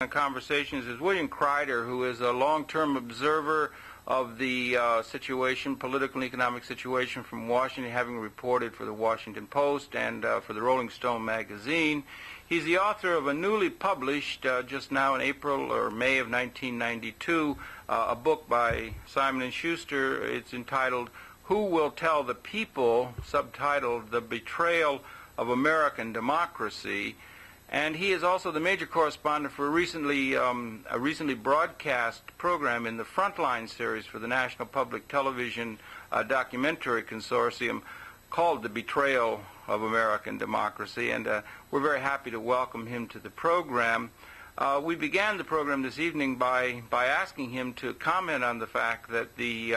Conversations is William Greider, who is a long-term observer of the political and economic situation from Washington, having reported for the Washington Post and for the Rolling Stone magazine. He's the author of a newly published, just now in April or May of 1992, a book by Simon & Schuster. It's entitled "Who Will Tell the People?", subtitled "The Betrayal of American Democracy." And he is also the major correspondent for a recently broadcast program in the Frontline series for the National Public Television Documentary Consortium called "The Betrayal of American Democracy." And we're very happy to welcome him to the program. We began the program this evening by asking him to comment on the fact that the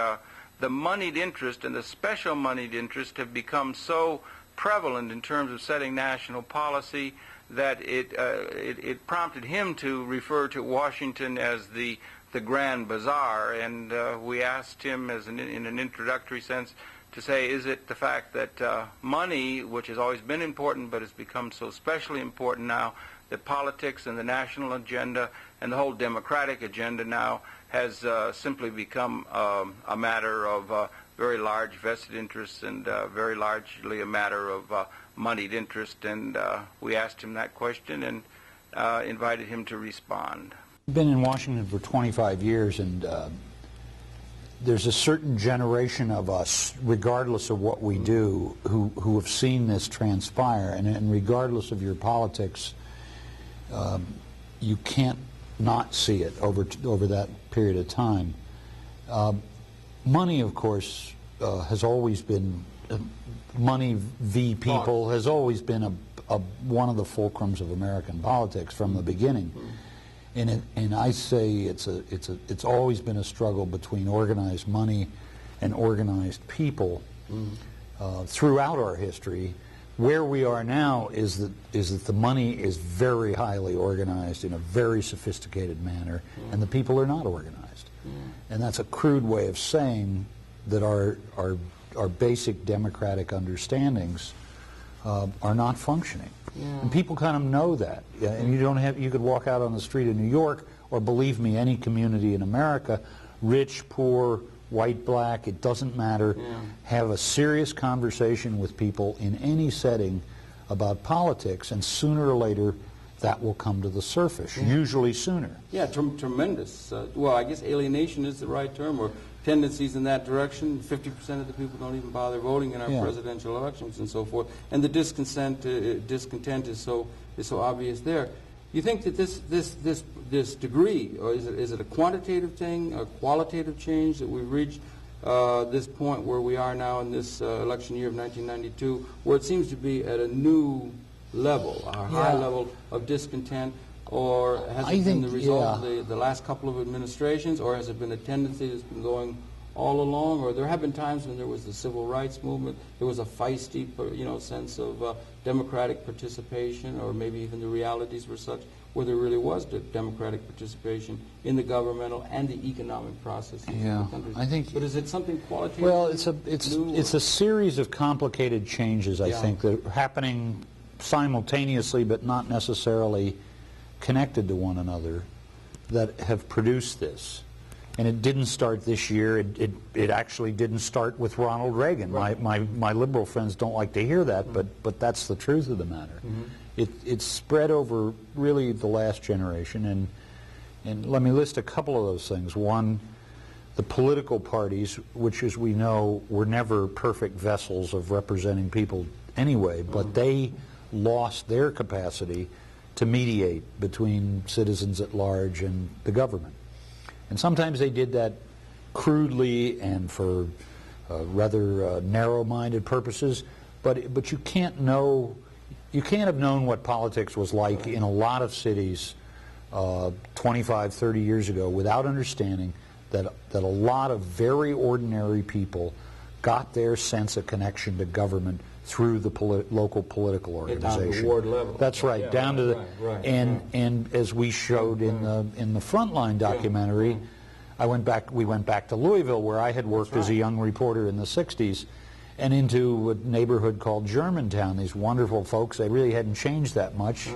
moneyed interest and the special moneyed interest have become so prevalent in terms of setting national policy that it prompted him to refer to Washington as the Grand Bazaar, and we asked him, in an introductory sense, to say, is it the fact that money, which has always been important but has become so especially important now, that politics and the national agenda and the whole democratic agenda now has simply become a matter of very large vested interests and very largely a matter of moneyed interest? And we asked him that question and invited him to respond. I've been in Washington for 25 years, and there's a certain generation of us, regardless of what we do, who have seen this transpire, and regardless of your politics, you can't not see it over that period of time. Money, of course, has always been, money v. people has always been one of the fulcrums of American politics from the beginning. And I say it's always been a struggle between organized money and organized people throughout our history. Where we are now is that the money is very highly organized in a very sophisticated manner, and the people are not organized. And that's a crude way of saying that our basic democratic understandings are not functioning. And people kind of know that. And you could walk out on the street in New York, or believe me, any community in America, rich, poor, white, black, it doesn't matter, have a serious conversation with people in any setting about politics, and sooner or later that will come to the surface, usually sooner. Yeah, tremendous. Well, I guess alienation is the right term, or tendencies in that direction. 50% of the people don't even bother voting in our presidential elections and so forth. And the discontent is so obvious there. You think that this degree, or is it a quantitative thing, a qualitative change, that we've reached this point where we are now in this election year of 1992, where it seems to be at a new level, a high level of discontent? Or has it been the result of the last couple of administrations, or has it been a tendency that's been going all along? Or there have been times when there was the civil rights movement, there was a feisty, sense of democratic participation, or maybe even the realities were such where there really was democratic participation in the governmental and the economic processes. Yeah, I think. But is it something qualitative? Well, it's a series of complicated changes, I think, that are happening simultaneously, but not necessarily connected to one another, that have produced this. And it didn't start this year. It actually didn't start with Ronald Reagan. My liberal friends don't like to hear that, but that's the truth of the matter. It's spread over really the last generation, and let me list a couple of those things. One, the political parties, which, as we know, were never perfect vessels of representing people anyway, but they lost their capacity to mediate between citizens at large and the government. And sometimes they did that crudely and for rather narrow-minded purposes, but you can't have known what politics was like in a lot of cities 25, 30 years ago without understanding that a lot of very ordinary people got their sense of connection to government through the local political organization. Down to the ward level. That's right, down to the and as we showed in the Frontline documentary, we went back to Louisville, where I had worked as a young reporter in the 60s, and into a neighborhood called Germantown. These wonderful folks, they really hadn't changed that much,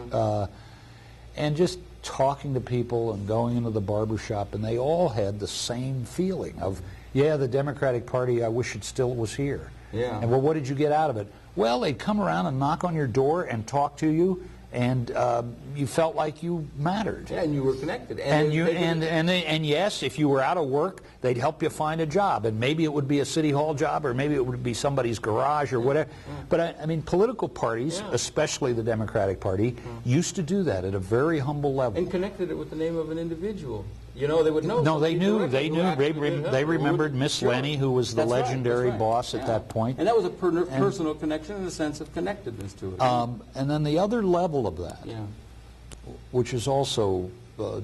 and just talking to people and going into the barber shop, and they all had the same feeling of, yeah, the Democratic Party, I wish it still was here. Yeah. And well, what did you get out of it? Well, they'd come around and knock on your door and talk to you, and you felt like you mattered. Yeah, and you were connected. And yes, if you were out of work, they'd help you find a job, and maybe it would be a city hall job, or maybe it would be somebody's garage or whatever. But I mean, political parties, especially the Democratic Party, used to do that at a very humble level. And connected it with the name of an individual. You know, they would know. No, they knew. They remembered Miss Lenny, who was the legendary boss at that point. And that was a personal connection and a sense of connectedness to it. And then the other level of that, which is also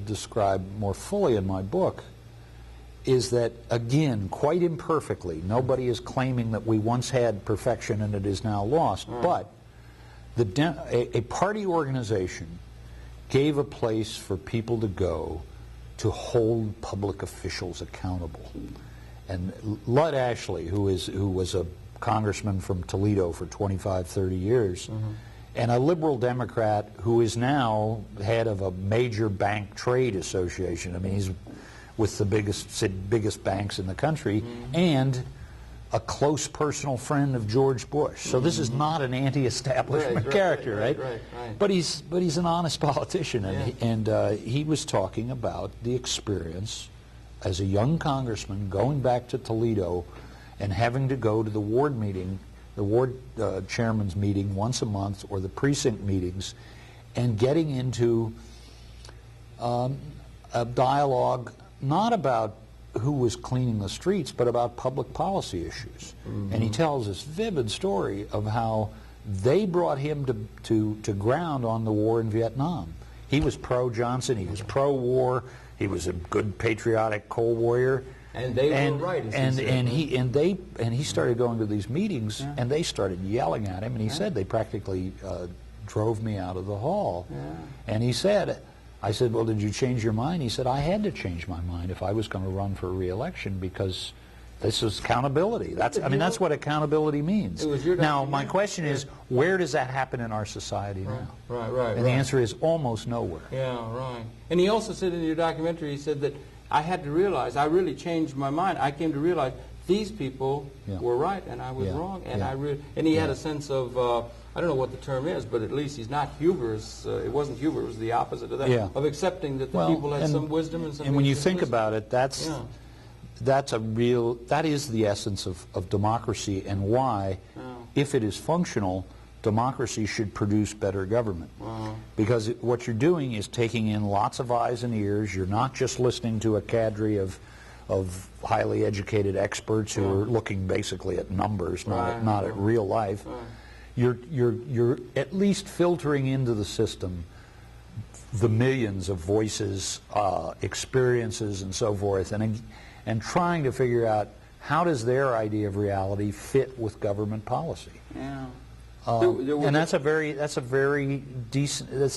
described more fully in my book, is that, again, quite imperfectly, nobody is claiming that we once had perfection and it is now lost, but a party organization gave a place for people to go to hold public officials accountable. And Lud Ashley, who was a congressman from Toledo for 25, 30 years, and a liberal Democrat who is now head of a major bank trade association. I mean, he's with the biggest banks in the country, and a close personal friend of George Bush. So this is not an anti-establishment character, right? But he's an honest politician, and he was talking about the experience as a young congressman going back to Toledo and having to go to the ward meeting, the ward chairman's meeting once a month, or the precinct meetings, and getting into a dialogue not about who was cleaning the streets, but about public policy issues. And he tells this vivid story of how they brought him to ground on the war in Vietnam. He was pro-Johnson, he was pro-war, he was a good patriotic coal warrior. And they were right, as he said. And he started going to these meetings, and they started yelling at him, and he said they practically drove me out of the hall. And he said, I said, well, did you change your mind? He said, I had to change my mind if I was going to run for re-election, because this is accountability. That's what accountability means. Now, my question is, where does that happen in our society now? Right. And the answer is almost nowhere. Yeah, right. And he also said in your documentary, he said that I had to realize, I really changed my mind. I came to realize these people were right and I was wrong. And and he had a sense of, I don't know what the term is, but at least he's not hubris. It wasn't hubris, it was the opposite of that, of accepting that the people had some wisdom and some. And when you think about it, that is the essence of democracy, and why, if it is functional, democracy should produce better government. Because what you're doing is taking in lots of eyes and ears. You're not just listening to a cadre of highly educated experts who are looking basically at numbers, not at real life. You're at least filtering into the system the millions of voices, experiences, and so forth, and trying to figure out how does their idea of reality fit with government policy. And that's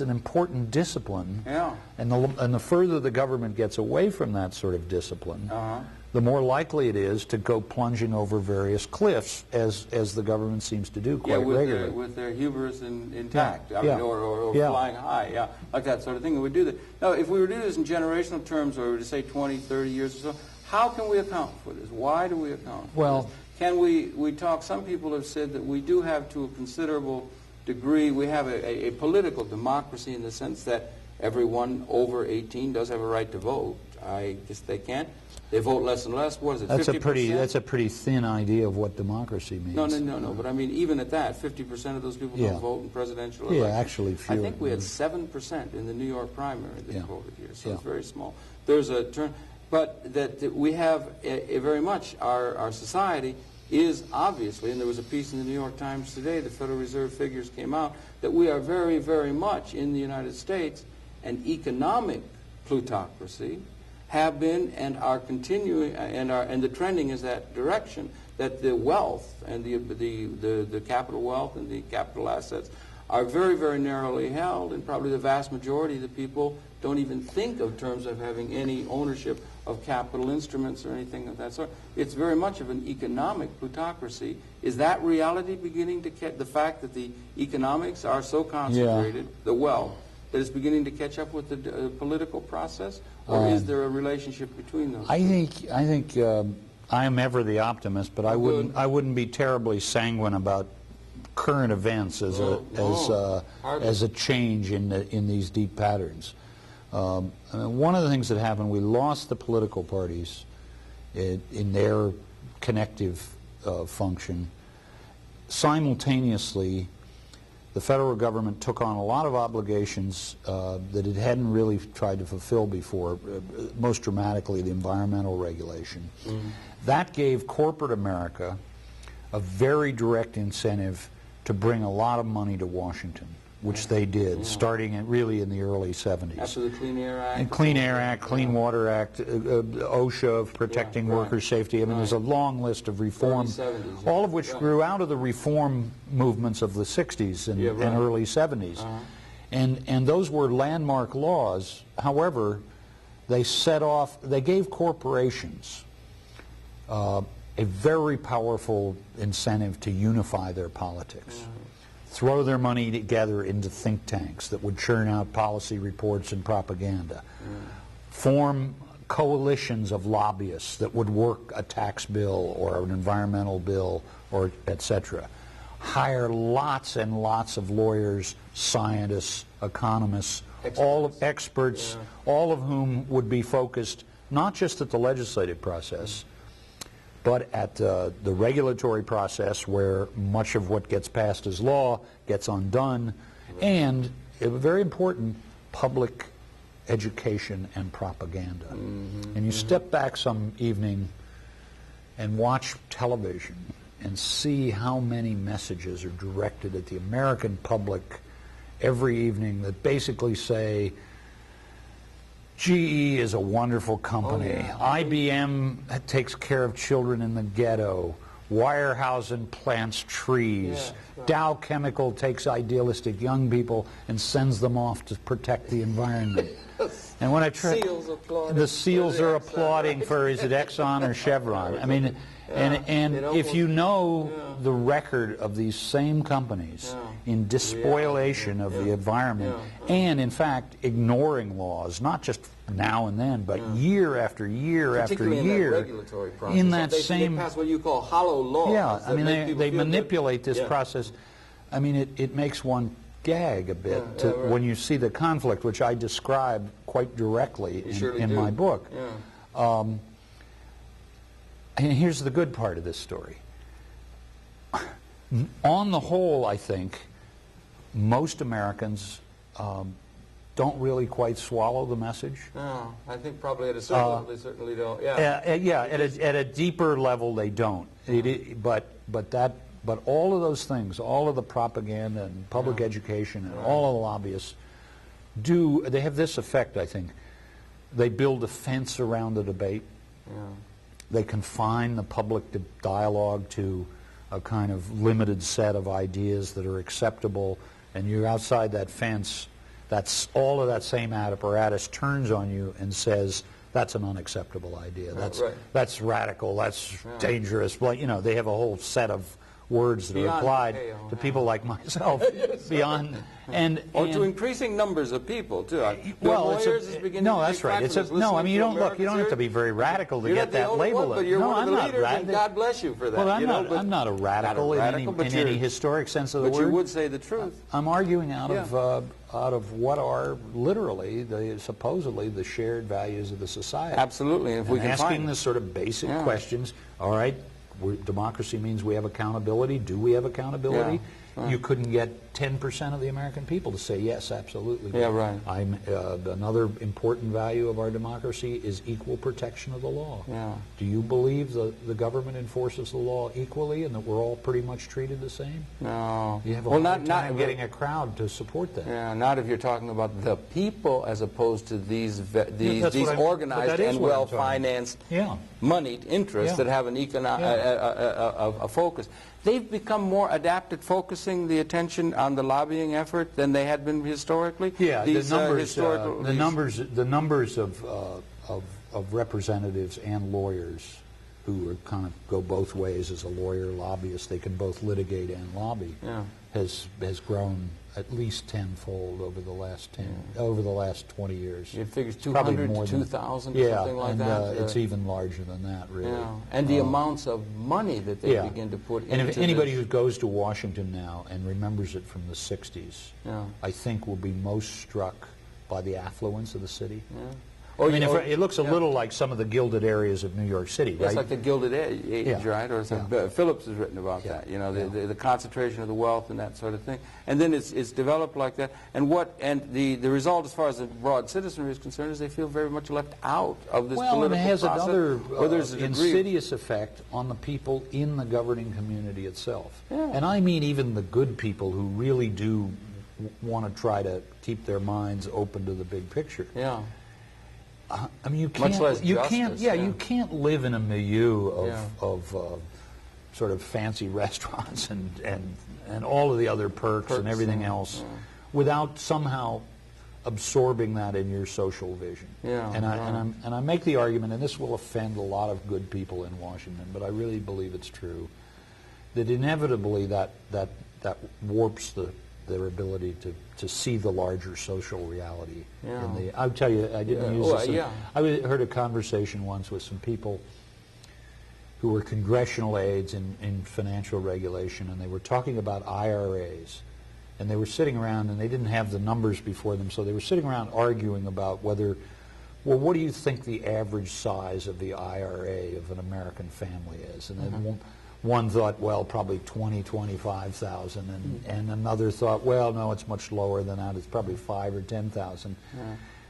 an important discipline. And the further the government gets away from that sort of discipline, the more likely it is to go plunging over various cliffs, as the government seems to do quite regularly. With their hubris intact, or flying high, like that sort of thing. And we do that. Now, if we were to do this in generational terms, or to say 20, 30 years or so, how can we account for this? Why do we account for this? Can we talk, some people have said that we do have, to a considerable degree, we have a political democracy in the sense that everyone over 18 does have a right to vote. I guess they can't. They vote less and less. What is it, 50%? That's a pretty thin idea of what democracy means. No. But I mean, even at that, 50% of those people don't vote in presidential elections. Actually fewer. I think we had 7% in the New York primary that voted here, so it's very small. There's a turn. But that we have a very much, our society is obviously, and there was a piece in the New York Times today, the Federal Reserve figures came out, that we are very, very much in the United States an economic plutocracy, have been and are continuing, and the trending is that direction, that the wealth and the capital wealth and the capital assets are very, very narrowly held, and probably the vast majority of the people don't even think of terms of having any ownership of capital instruments or anything of that sort. It's very much of an economic plutocracy. Is that reality beginning to catch the fact that the economics are so concentrated, the wealth, that is beginning to catch up with the political process, or is there a relationship between those? I think I am ever the optimist, but I wouldn't be terribly sanguine about current events as a change in these deep patterns. One of the things that happened, we lost the political parties in their connective function. Simultaneously, the federal government took on a lot of obligations that it hadn't really tried to fulfill before, most dramatically the environmental regulation. Mm-hmm. That gave corporate America a very direct incentive to bring a lot of money to Washington, which they did, starting really in the early 70s. After the Clean Air Act? And Clean Air Act, Clean Water Act, OSHA of protecting workers' safety. I mean, there's a long list of reform, 70s, all of which grew out of the reform movements of the 60s and early 70s. And those were landmark laws. However, they gave corporations a very powerful incentive to unify their politics. Throw their money together into think tanks that would churn out policy reports and propaganda. Form coalitions of lobbyists that would work a tax bill or an environmental bill, or etc. Hire lots and lots of lawyers, scientists, economists, all of experts, all of whom would be focused not just at the legislative process, but at the regulatory process, where much of what gets passed as law gets undone, and, very important, public education and propaganda. And you step back some evening and watch television and see how many messages are directed at the American public every evening that basically say, GE is a wonderful company. IBM takes care of children in the ghetto. Weyerhaeusen plants trees. Dow Chemical takes idealistic young people and sends them off to protect the environment. And when I try, the SEALs are applauding for, is it Exxon or Chevron? I mean, and if you know the record of these same companies in despoilation of the environment, and in fact ignoring laws, not just now and then, but year after year after year, in that same, they pass what you call hollow laws. Yeah, I mean they manipulate this process. I mean it makes one gag a bit when you see the conflict, which I describe quite directly in my book. And here's the good part of this story. On the whole, I think most Americans don't really quite swallow the message. No, I think probably at a certain level they certainly don't. At a deeper level they don't. But all of those things, all of the propaganda and public education and all of the lobbyists they have this effect, I think. They build a fence around the debate. They confine the public dialogue to a kind of limited set of ideas that are acceptable, and you're outside that fence. That's all of that same apparatus turns on you and says, that's an unacceptable idea. That's radical. That's dangerous. Well, you know, they have a whole set of words that are applied to people like myself beyond to increasing numbers of people too. Well, that's right. I mean, you don't have to be very radical to get that label. But you're one of the leaders, and God bless you for that. Well, I'm not a radical in any historic sense of the word. But you would say the truth. I'm arguing out of what are literally supposedly the shared values of the society. Absolutely, and if we can asking the sort of basic questions. All right. Democracy means we have accountability. Do we have accountability? You couldn't get 10% of the American people to say yes, absolutely. Another important value of our democracy is equal protection of the law. Do you believe the government enforces the law equally and that we're all pretty much treated the same? No. You have a hard time getting a crowd to support that. Not if you're talking about the people as opposed to these organized and well-financed, moneyed interests that have an a focus. They've become more adept at focusing the attention on the lobbying effort than they had been historically. The numbers of representatives and lawyers who are kind of go both ways as a lawyer, lobbyist. They can both litigate and lobby. Has grown at least tenfold over the last 20 years. It figures 200 to 2,000 or something like that. It's even larger than that, really. Yeah. And the amounts of money that they begin to put into And if anybody this. who goes to Washington now and remembers it from the 60s, I think will be most struck by the affluence of the city. Or, I mean, it looks a little like some of the gilded areas of New York City, right? It's like the Gilded Age, right? Or Phillips has written about that. You know, the concentration of the wealth and that sort of thing. And then it's developed like that. And the result, as far as the broad citizenry is concerned, is they feel very much left out of this political and it has process. another There's a insidious effect on the people in the governing community itself. And I mean even the good people who really do want to try to keep their minds open to the big picture. I mean, you can't live in a milieu of sort of fancy restaurants and all of the other perks and everything else without somehow absorbing that in your social vision. And I make the argument, and this will offend a lot of good people in Washington, but I really believe it's true, that inevitably that warps their ability to see the larger social reality. I'll tell you, I didn't use this. I heard a conversation once with some people who were congressional aides in financial regulation, and they were talking about IRAs. And they were sitting around, and they didn't have the numbers before them, so they were sitting around arguing about whether, well, what do you think the average size of the IRA of an American family is? And then one thought, well, probably 25,000, and another thought, well, no, it's much lower than that. It's probably 5,000 or 10,000.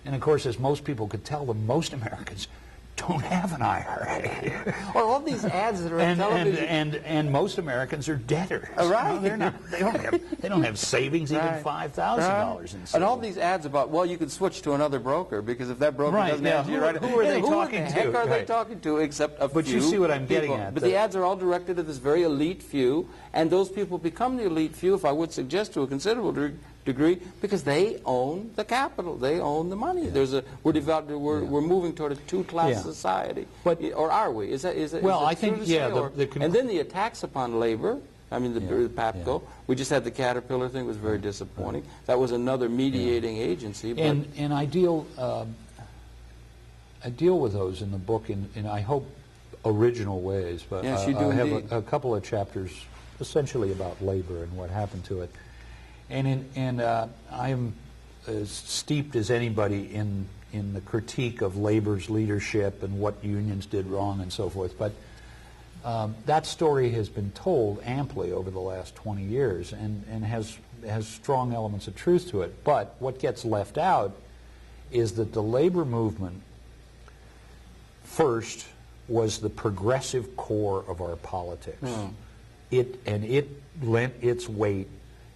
And of course, as most people could tell, most Americans don't have an IRA. Well, all these ads that are on television, and most Americans are debtors. Right. No, they don't have savings, even $5,000 in savings. And all these ads about, well, you could switch to another broker because if that broker doesn't answer you right, who are they talking to? Who the heck are they talking to except a few? But you see what I'm getting at. But the ads are all directed at this very elite few, and those people become the elite few, if I would suggest, to a considerable degree, because they own the capital, they own the money. We're moving toward a two-class society, or are we? Is that well, I true think to say, and then the attacks upon labor. I mean, the PAPCO. We just had the Caterpillar thing; was very disappointing. That was another mediating agency. But and I deal with those in the book in I hope original ways. But yes, you do I indeed. have a couple of chapters essentially about labor and what happened to it. And I am as steeped as anybody in the critique of labor's leadership and what unions did wrong and so forth. But that story has been told amply over the last 20 years and has strong elements of truth to it. But what gets left out is that the labor movement first was the progressive core of our politics. It lent its weight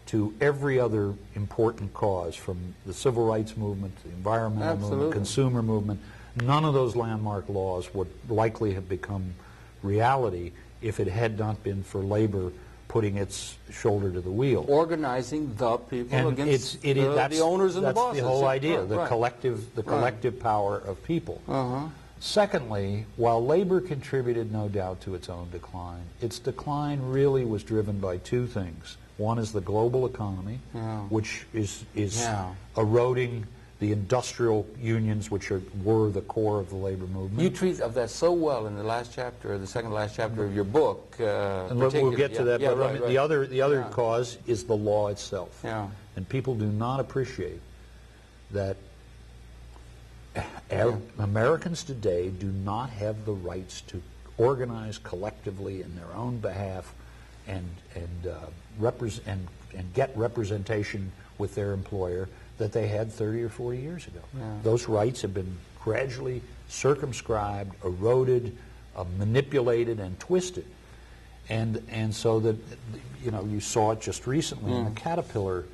to every other important cause, from the civil rights movement, the environmental movement, consumer movement. None of those landmark laws would likely have become reality if it had not been for labor putting its shoulder to the wheel. Organizing the people against the owners and the bosses. That's the whole idea, the collective power of people. Secondly, while labor contributed no doubt to its own decline, its decline really was driven by two things. One is the global economy, which is eroding the industrial unions, which were the core of the labor movement. You treat of that so well in the last chapter, or the second last chapter of your book. And we'll get to that. But the other cause is the law itself. And people do not appreciate that Americans today do not have the rights to organize collectively in their own behalf and get representation with their employer that they had 30 or 40 years ago. Those rights have been gradually circumscribed, eroded, manipulated, and twisted. And so that, you saw it just recently in the Caterpillar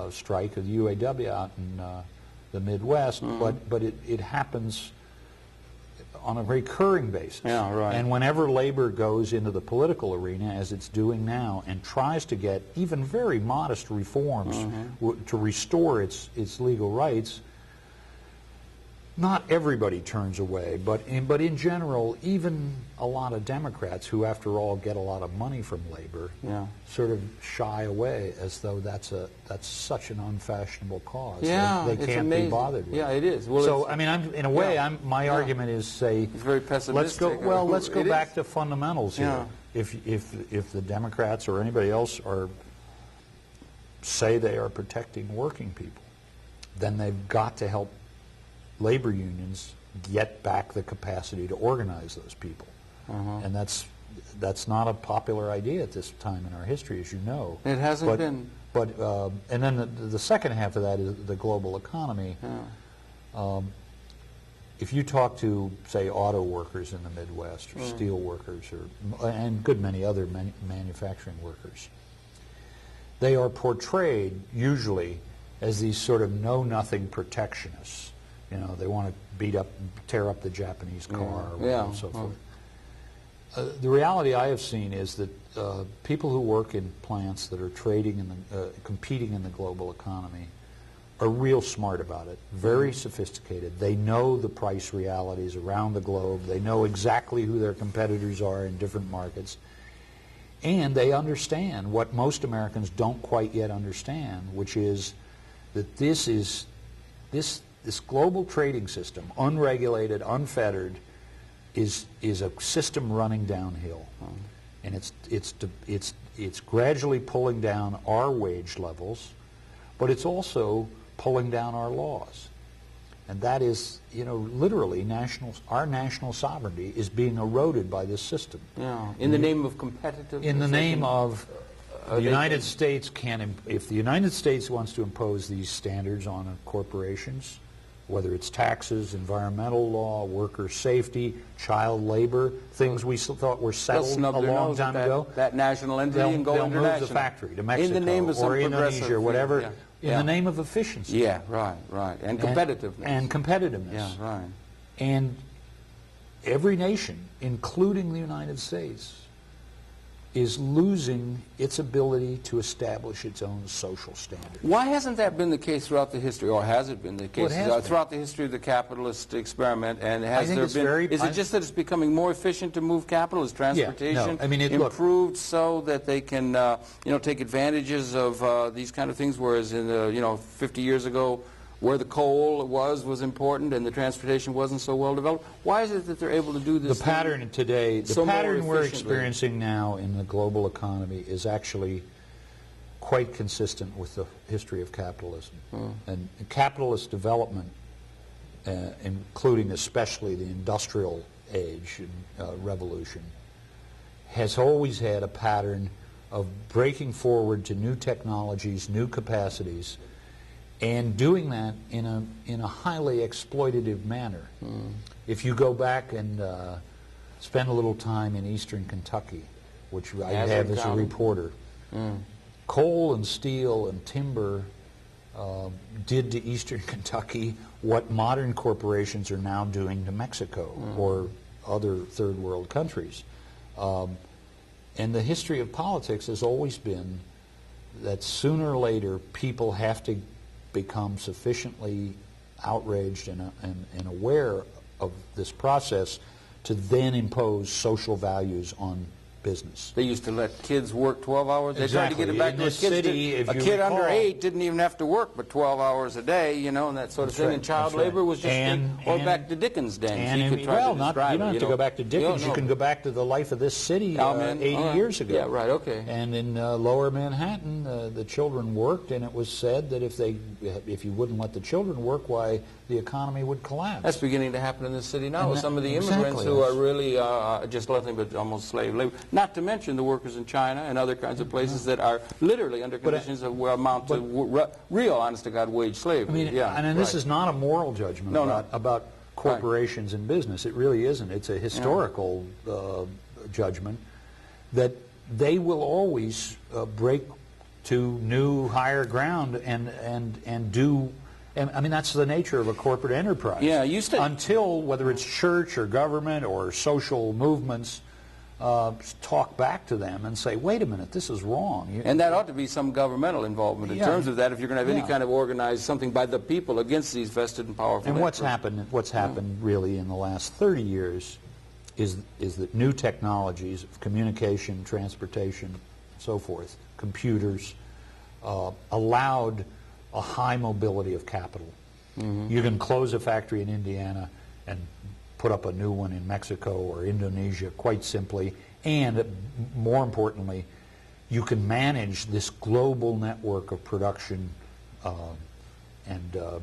strike of the UAW out in the Midwest, but it happens on a recurring basis. And whenever labor goes into the political arena, as it's doing now, and tries to get even very modest reforms to restore its legal rights, Not everybody turns away, but in general, even a lot of Democrats who, after all, get a lot of money from labor, sort of shy away as though that's such an unfashionable cause. Yeah, they can't be bothered with. Yeah, it is. Well, so I mean, in a way, my argument is say, it's very pessimistic. Let's go back to fundamentals here. If the Democrats or anybody else say they are protecting working people, then they've got to help labor unions get back the capacity to organize those people. And that's not a popular idea at this time in our history, as you know. It hasn't been. But and then the second half of that is the global economy. If you talk to, say, auto workers in the Midwest, or steel workers, and a good many other manufacturing workers, they are portrayed usually as these sort of know-nothing protectionists. You know, they want to tear up the Japanese car, and so forth. The reality I have seen is that people who work in plants that are trading competing in the global economy are real smart about it, very sophisticated. They know the price realities around the globe. They know exactly who their competitors are in different markets. And they understand what most Americans don't quite yet understand, which is that this global trading system, unregulated, unfettered, is a system running downhill, and it's gradually pulling down our wage levels, but it's also pulling down our laws, and that is, you know, literally our national sovereignty is being eroded by this system. Yeah, in the name of competitiveness. In the name of the United States if the United States wants to impose these standards on corporations, whether it's taxes, environmental law, worker safety, child labor, things we thought were settled a long time ago. That national entity and go international. They'll move the factory to Mexico in the name of or Indonesia or whatever, in the name of efficiency. Yeah, right. And competitiveness. And competitiveness. Yeah, right. And every nation, including the United States, is losing its ability to establish its own social standards. Why hasn't that been the case throughout the history, or has it been the case throughout the history of the capitalist experiment? And has there been? Is it just that it's becoming more efficient to move capital? Is transportation improved so that they can, take advantages of these kind of things? Whereas in 50 years ago, where the coal was important and the transportation wasn't so well developed. Why is it that they're able to do this? The pattern today, the pattern we're experiencing now in the global economy is actually quite consistent with the history of capitalism. And capitalist development, including especially the industrial age and revolution, has always had a pattern of breaking forward to new technologies, new capacities, and doing that in a highly exploitative manner. If you go back and spend a little time in eastern Kentucky, which I have as a reporter, coal and steel and timber did to eastern Kentucky what modern corporations are now doing to Mexico or other third world countries. And the history of politics has always been that sooner or later people have to become sufficiently outraged and aware of this process to then impose social values on business. They used to let kids work 12 hours. They Exactly. tried to get it back in to this city, a kid under 8 didn't even have to work but 12 hours a day, and that sort of thing. Right. And child labor was just back to Dickens' days. You don't have to go back to Dickens. You can go back to the life of this city 80 years ago. Yeah, right, okay. And in lower Manhattan, the children worked, and it was said that if you wouldn't let the children work, why the economy would collapse. That's beginning to happen in this city now with some of the immigrants who are really just nothing but almost slave labor. Not to mention the workers in China and other kinds of places that are literally under conditions that will amount to real, honest-to-God wage slavery. This is not a moral judgment about corporations and business. It really isn't. It's a historical judgment that they will always break to new, higher ground and do. I mean, that's the nature of a corporate enterprise. Yeah, until, whether it's church or government or social movements, talk back to them and say, wait a minute, this is wrong. And that ought to be some governmental involvement in terms of that, if you're going to have any kind of organized something by the people against these vested and powerful And interests. what's happened really in the last 30 years is that new technologies of communication, transportation, so forth, computers, allowed a high mobility of capital. You can close a factory in Indiana and put up a new one in Mexico or Indonesia quite simply, and more importantly, you can manage this global network of production and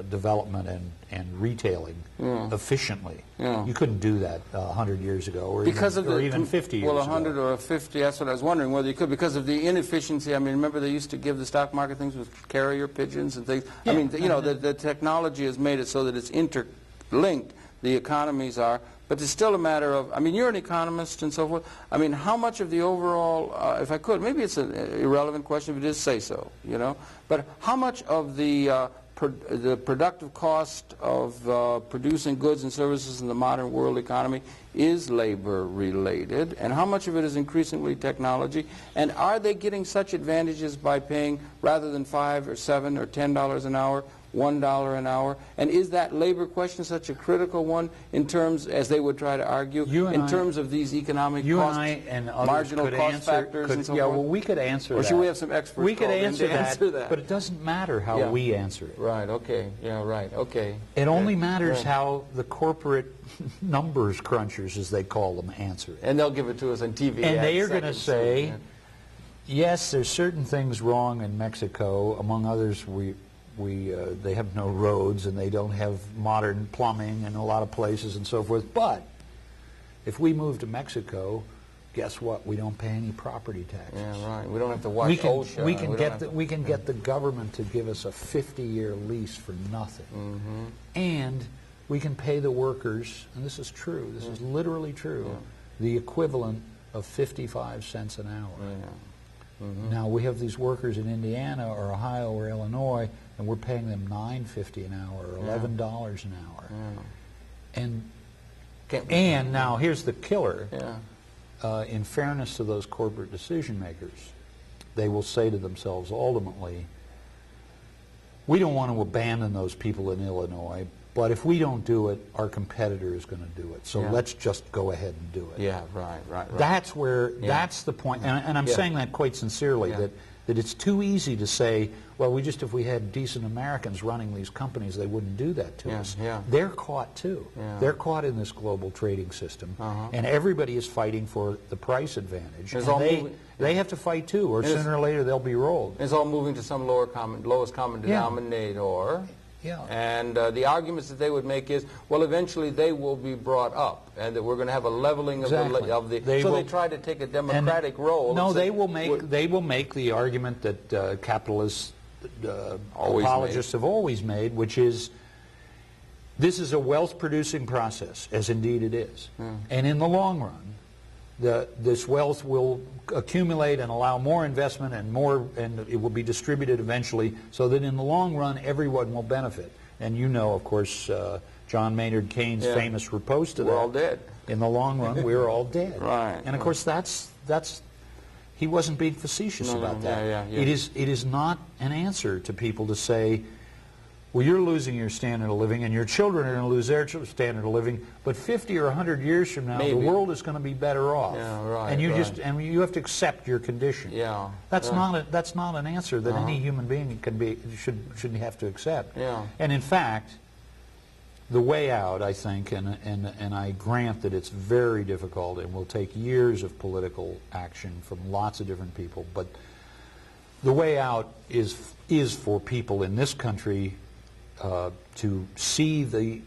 development and retailing efficiently. You couldn't do that 100 years ago, or even 50 years ago. Well, 100 or 50, that's what I was wondering, whether you could, because of the inefficiency. I mean, remember they used to give the stock market things with carrier pigeons and things? I mean, you know, the technology has made it so that it's interlinked, the economies are, but it's still a matter of, I mean, you're an economist and so forth. I mean, how much of the overall, if I could, maybe it's an irrelevant question, if it is, say so, you know, but how much of the productive cost of producing goods and services in the modern world economy is labor related, and how much of it is increasingly technology, and are they getting such advantages by paying, rather than $5 or $7 or $10 an hour, $1 an hour, and is that labor question such a critical one in terms, as they would try to argue, in terms of these economic costs, marginal cost factors and so forth? Yeah, well, we could answer that. Or should we have some experts We could answer that, but it doesn't matter how we answer it. Right, okay, yeah, right, okay. It only matters how the corporate numbers crunchers, as they call them, answer it. And they'll give it to us on TV. And they are going to say, yes, there's certain things wrong in Mexico. Among others, they have no roads and they don't have modern plumbing in a lot of places and so forth. But if we move to Mexico, guess what? We don't pay any property taxes. Yeah, right. We don't have to watch OSHA. We can get the government to give us a 50-year lease for nothing. And we can pay the workers, and this is true, this is literally true, the equivalent of 55 cents an hour. Now, we have these workers in Indiana or Ohio or Illinois, and we're paying them $9.50 an hour or $11 an hour. And now, here's the killer. In fairness to those corporate decision makers, they will say to themselves ultimately, we don't want to abandon those people in Illinois, but if we don't do it, our competitor is going to do it. So let's just go ahead and do it. Yeah, right. That's where, that's the point. And I'm saying that quite sincerely, that it's too easy to say, well, if we had decent Americans running these companies, they wouldn't do that to us. They're caught too. They're caught in this global trading system. And everybody is fighting for the price advantage. And they have to fight too, or sooner or later they'll be rolled. It's all moving to some lowest common denominator. And the arguments that they would make is, well, eventually they will be brought up, and that we're going to have a leveling of the. They try to take a democratic role. No, they will make the argument that capitalist apologists have always made, which is, this is a wealth-producing process, as indeed it is, and in the long run, this wealth will accumulate and allow more investment and it will be distributed eventually, so that in the long run everyone will benefit. And you know, of course, John Maynard Keynes' famous riposte to that. We're all dead. In the long run, we're all dead. Right. And of course, that's he wasn't being facetious about that. It is not an answer to people to say, well, you're losing your standard of living, and your children are going to lose their standard of living, but 50 or 100 years from now, the world is going to be better off. And you have to accept your condition. That's not an answer that any human being should have to accept. And in fact, the way out, I think, and I grant that it's very difficult and will take years of political action from lots of different people, but the way out is for people in this country to see the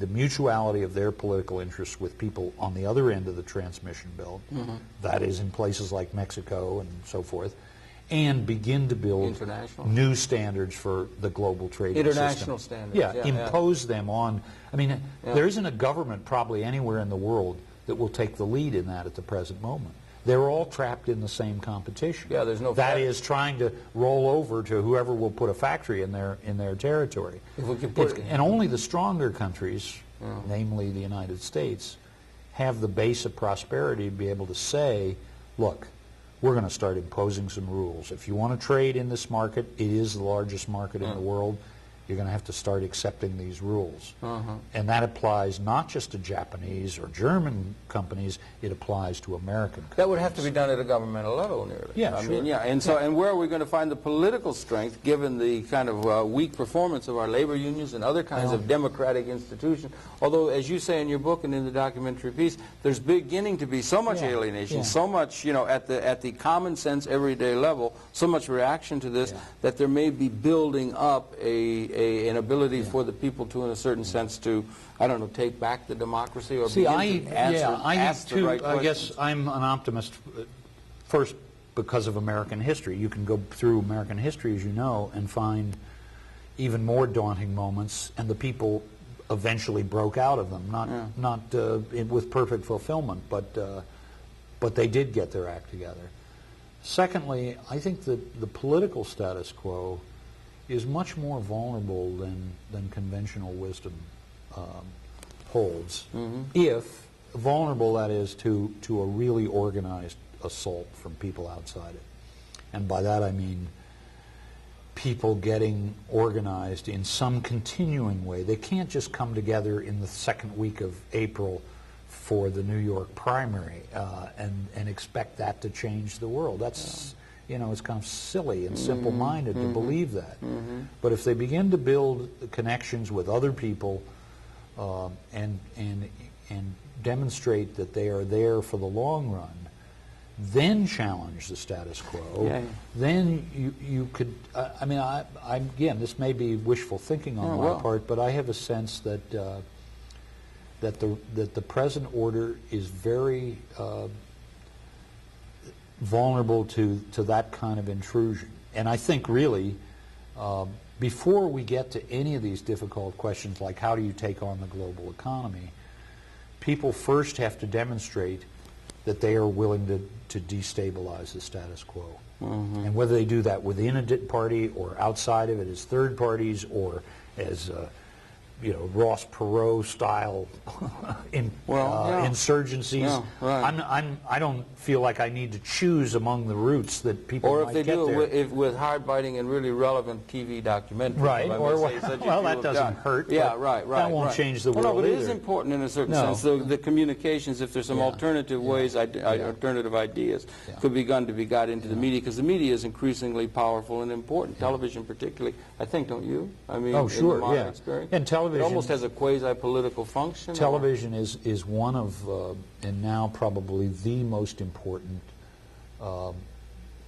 mutuality of their political interests with people on the other end of the transmission belt, that is in places like Mexico and so forth, and begin to build new standards for the global trading system. International standards. Impose them on. I mean, there isn't a government probably anywhere in the world that will take the lead in that at the present moment. They're all trapped in the same competition. There's no. That is trying to roll over to whoever will put a factory in their territory. If we could put and only the stronger countries, namely the United States, have the base of prosperity to be able to say, look, we're going to start imposing some rules. If you want to trade in this market, it is the largest market in the world, you're going to have to start accepting these rules. And that applies not just to Japanese or German companies, it applies to American companies. That would have to be done at a governmental level, nearly. Yeah, I sure. mean, yeah, and so, and where are we going to find the political strength, given the kind of weak performance of our labor unions and other kinds of democratic institutions? Although, as you say in your book and in the documentary piece, there's beginning to be so much alienation, so much, you know, at the common sense, everyday level, so much reaction to this that there may be building up an ability for the people to, in a certain sense, to, I don't know, take back the democracy or See, begin to ask the right I guess questions. I'm an optimist, first because of American history. You can go through American history, as you know, and find even more daunting moments, and the people eventually broke out of them, not with perfect fulfillment, but they did get their act together. Secondly, I think that the political status quo is much more vulnerable than conventional wisdom holds. If vulnerable, that is, to a really organized assault from people outside it. And by that I mean people getting organized in some continuing way. They can't just come together in the second week of April for the New York primary and expect that to change the world. That's, you know, it's kind of silly and simple-minded to believe that. But if they begin to build connections with other people and demonstrate that they are there for the long run, then challenge the status quo, then you could, I mean, again, this may be wishful thinking on my part, but I have a sense that that the present order is very vulnerable to that kind of intrusion. And I think really, before we get to any of these difficult questions like how do you take on the global economy, people first have to demonstrate that they are willing to destabilize the status quo. And whether they do that within a party or outside of it as third parties or as you know, Ross Perot style insurgencies. I don't feel like I need to choose among the routes that people or might if they get do there. it with hard-biting and really relevant TV documentaries. Right, or well, that doesn't done. hurt. Yeah, but that won't change the world no, but it is either. important in a certain sense. The communications, if there's some alternative ways, alternative ideas, could be got into the media, because the media is increasingly powerful and important. Television, particularly, I think, don't you? I mean, oh, sure, in the modern experience. And television, it almost has a quasi-political function. Television is one of, and now probably the most important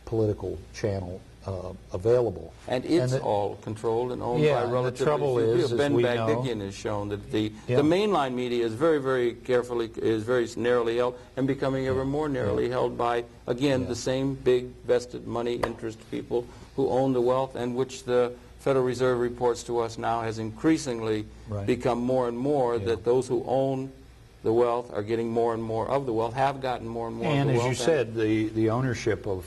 political channel available. And it's all controlled and owned by relatively the trouble few is, people. Ben we Bagdikian has shown that the mainline media is very carefully, is very narrowly held and becoming ever more narrowly held by, again, the same big vested money interest people who own the wealth, and which the Federal Reserve reports to us now has increasingly become more and more that those who own the wealth are getting more and more of the wealth, have gotten more and more of the wealth. And as you said, the ownership of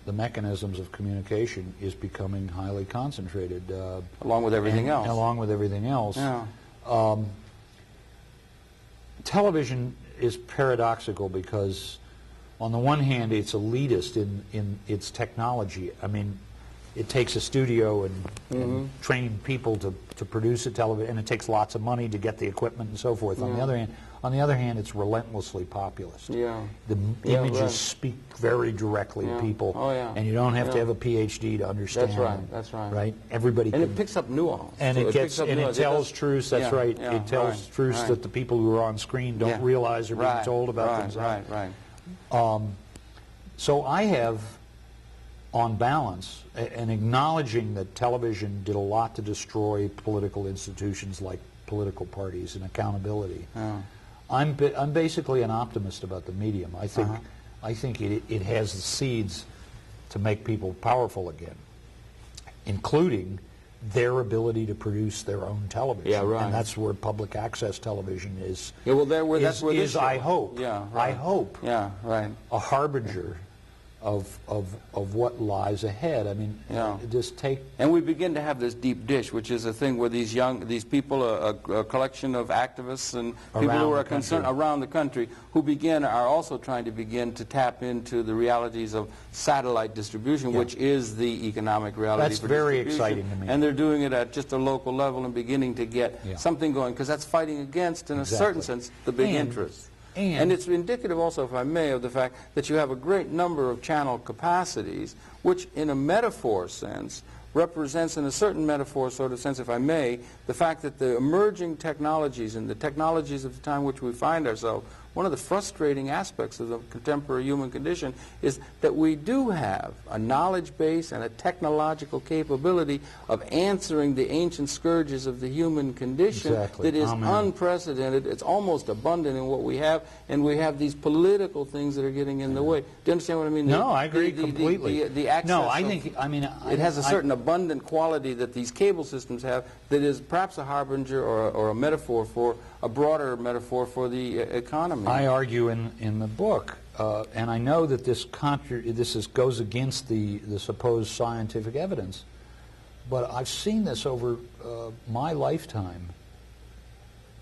the mechanisms of communication is becoming highly concentrated. Along with everything else. Along with everything else. Yeah. Television is paradoxical because, on the one hand, it's elitist in its technology. I mean, it takes a studio and trained people to produce a television, and it takes lots of money to get the equipment and so forth. On the other hand, it's relentlessly populist. The images speak very directly to people, and you don't have to have a PhD to understand. That's right. That's right. Right? Everybody. And it picks up nuance. And so it tells truths. That's right. It tells truths that the people who are on screen don't realize are being told about themselves. So I have, on balance, and acknowledging that television did a lot to destroy political institutions like political parties and accountability. I'm basically an optimist about the medium. I think it has the seeds to make people powerful again, including their ability to produce their own television. And that's where public access television is. That's where this I hope. I hope. A harbinger of what lies ahead. I mean, just take... And we begin to have this deep dish, which is a thing where these people, a collection of activists and people who are concerned around the country, who are also trying to begin to tap into the realities of satellite distribution, which is the economic reality. That's very exciting to me. And they're doing it at just a local level and beginning to get something going, because that's fighting against, in a certain sense, the big interests. And it's indicative also, if I may, of the fact that you have a great number of channel capacities, which in a metaphor sense represents, in a certain metaphor sort of sense, if I may, the fact that the emerging technologies and the technologies of the time in which we find ourselves, one of the frustrating aspects of the contemporary human condition is that we do have a knowledge base and a technological capability of answering the ancient scourges of the human condition that is unprecedented. It's almost abundant in what we have, and we have these political things that are getting in the way. Do you understand what I mean? No, I agree completely. The access it has a certain abundant quality that these cable systems have that is perhaps a harbinger or a metaphor for a broader metaphor for the economy. I argue in the book, and I know that this goes against the supposed scientific evidence, but I've seen this over my lifetime.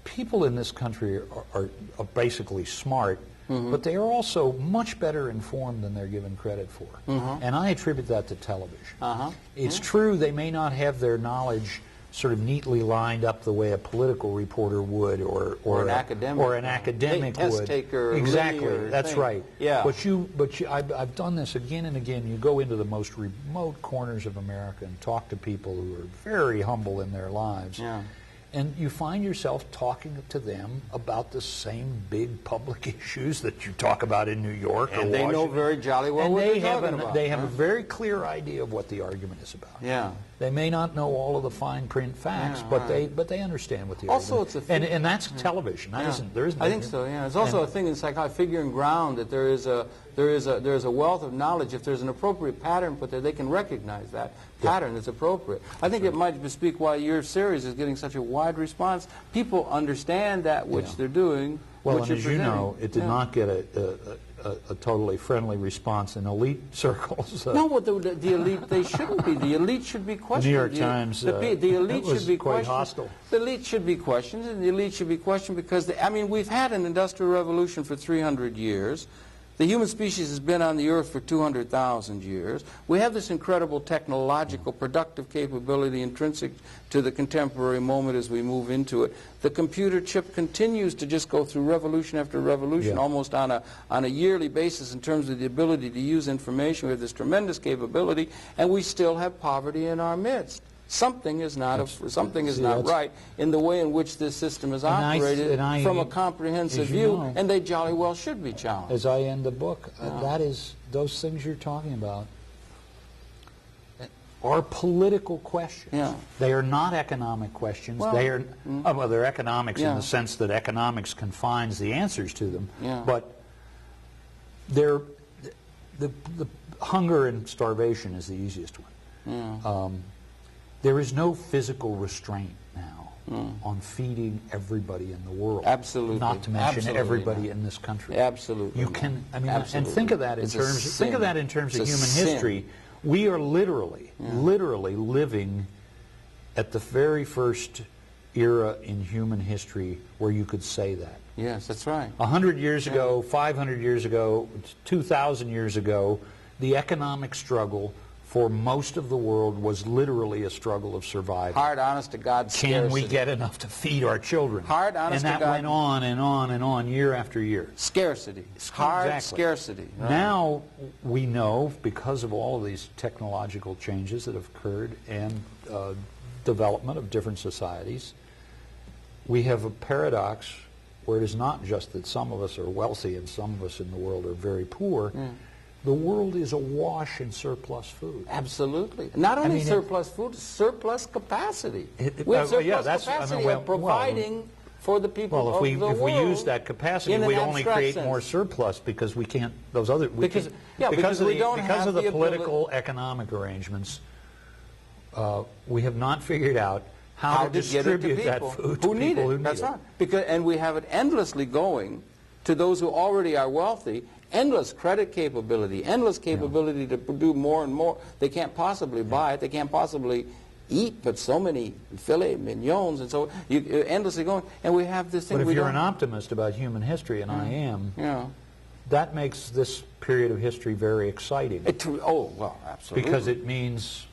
People in this country are basically smart, but they are also much better informed than they're given credit for. And I attribute that to television. It's true they may not have their knowledge sort of neatly lined up the way a political reporter would, or an academic would. Taker, exactly, that's thing. right. Yeah. But I've done this again and again. You go into the most remote corners of America and talk to people who are very humble in their lives. And you find yourself talking to them about the same big public issues that you talk about in New York or Washington. And they know very jolly well what they're talking about. They have a very clear idea of what the argument is about. They may not know all of the fine print facts, but they understand what the also argument it's a and that's television. That isn't, there isn't. I think so. It's also a thing in psychology, figure and ground, that there is a wealth of knowledge. If there's an appropriate pattern put there, they can recognize that pattern is appropriate. I think it might bespeak why your series is getting such a wide response. People understand that which they're doing. Well, and as you know, it did not get a totally friendly response in elite circles. No, but the elite, they shouldn't be. The elite should be questioned. The New York Times, the elite was should be quite questioned. hostile. The elite should be questioned, and the elite should be questioned because, I mean, we've had an industrial revolution for 300 years. The human species has been on the earth for 200,000 years. We have this incredible technological, productive capability intrinsic to the contemporary moment as we move into it. The computer chip continues to just go through revolution after revolution, almost on a yearly basis in terms of the ability to use information. We have this tremendous capability, and we still have poverty in our midst. Something is not right in the way in which this system is operated from a comprehensive view, and they jolly well should be challenged. As I end the book, that is, those things you're talking about are political questions. They are not economic questions. Well, they are, well, they're economics in the sense that economics confines the answers to them, but they're, the hunger and starvation is the easiest one. There is no physical restraint now on feeding everybody in the world. Absolutely. Not to mention everybody in this country. Absolutely. You can, I mean, and think of that in terms. Think of that in terms of human history. We are literally living at the very first era in human history where you could say that. Yes, that's right. 100 years ago, 500 years ago, 2,000 years ago, the economic struggle for most of the world was literally a struggle of survival. Hard, honest to God scarcity. Can we get enough to feed our children? Hard, honest to God. And that went on and on and on year after year. Scarcity. Hard scarcity. Right. Now we know, because of all of these technological changes that have occurred and development of different societies, we have a paradox where it is not just that some of us are wealthy and some of us in the world are very poor. The world is awash in surplus food. Absolutely. Not only surplus food, surplus capacity. We have surplus capacity of providing for the people of the world. Well, if we use that capacity, we only create more surplus because we can't, those other, because of the political economic arrangements, we have not figured out how to distribute that food to people who need it. That's right. And we have it endlessly going to those who already are wealthy, endless credit capability, endless capability to do more and more. They can't possibly buy it. They can't possibly eat but so many filet mignons, and so you endlessly going. And we have this thing. But if you're an optimist about human history, and I am, that makes this period of history very exciting. Oh, well, absolutely. Because it means,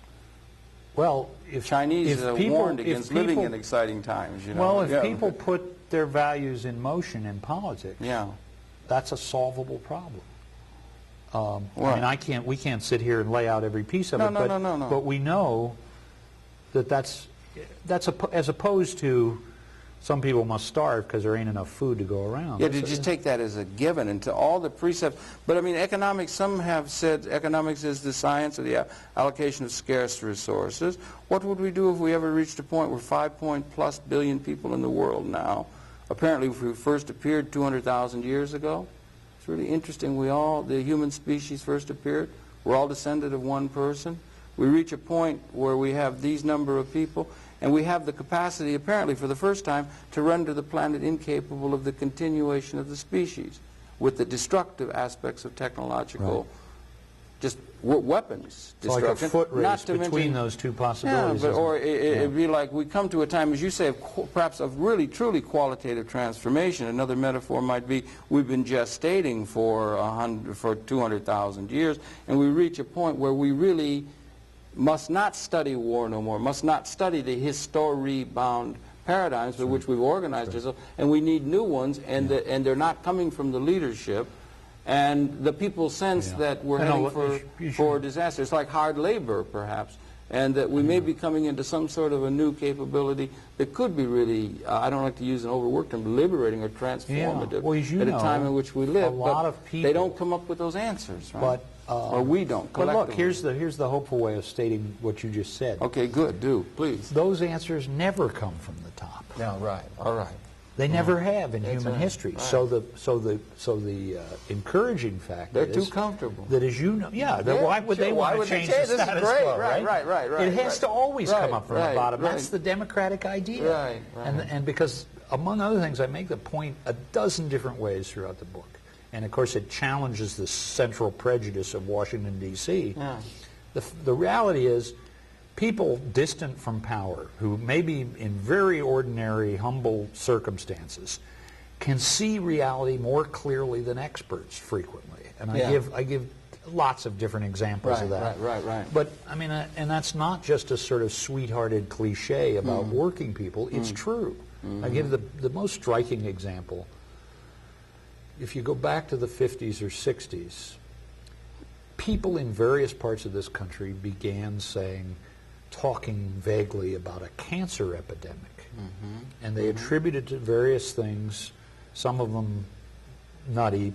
well, if Chinese people, warned against living in exciting times, you know. Well, if people put their values in motion in politics, that's a solvable problem. I mean, we can't sit here and lay out every piece of it, but we know that that's as opposed to some people must starve because there ain't enough food to go around. Yeah, to just take that as a given and to all the precepts. But I mean, economics, some have said economics is the science of the allocation of scarce resources. What would we do if we ever reached a point where 5+ billion people in the world now, apparently if we first appeared 200,000 years ago? It's really interesting. The human species first appeared. We're all descended of one person. We reach a point where we have these number of people, and we have the capacity, apparently for the first time, to render the planet incapable of the continuation of the species with the destructive aspects of technological, just weapons destruction. Like a foot race between those two possibilities. Yeah, but, it'd be like we come to a time, as you say, perhaps of really, truly qualitative transformation. Another metaphor might be we've been gestating for 200,000 years, and we reach a point where we really must not study war no more, must not study the history-bound paradigms by which we've organized ourselves, and we need new ones, and they're not coming from the leadership, and the people sense that we're heading for disaster. It's like hard labor, perhaps, and that we may be coming into some sort of a new capability that could be really, I don't like to use an overworked term, liberating or transformative at a time in which we live. They don't come up with those answers, right? Or we don't, collectively. But look, here's the hopeful way of stating what you just said. Okay, good. Do, please. Those answers never come from the top. Yeah, right. All right. They never have in human history. Right. So the encouraging factor they're too comfortable. That, as you know, why would they want to change the status quo? Right. It has to always come up from the bottom. That's the democratic idea. Right. And because, among other things, I make the point a dozen different ways throughout the book. And of course, it challenges this central prejudice of Washington, D.C. Yeah. The reality is, people distant from power, who may be in very ordinary, humble circumstances, can see reality more clearly than experts frequently. And I give lots of different examples of that. Right. But I mean, and that's not just a sort of sweethearted cliche about working people. It's true. I give the most striking example. If you go back to the 50s or 60s, people in various parts of this country began talking vaguely about a cancer epidemic. And they attributed to various things, some of them nutty,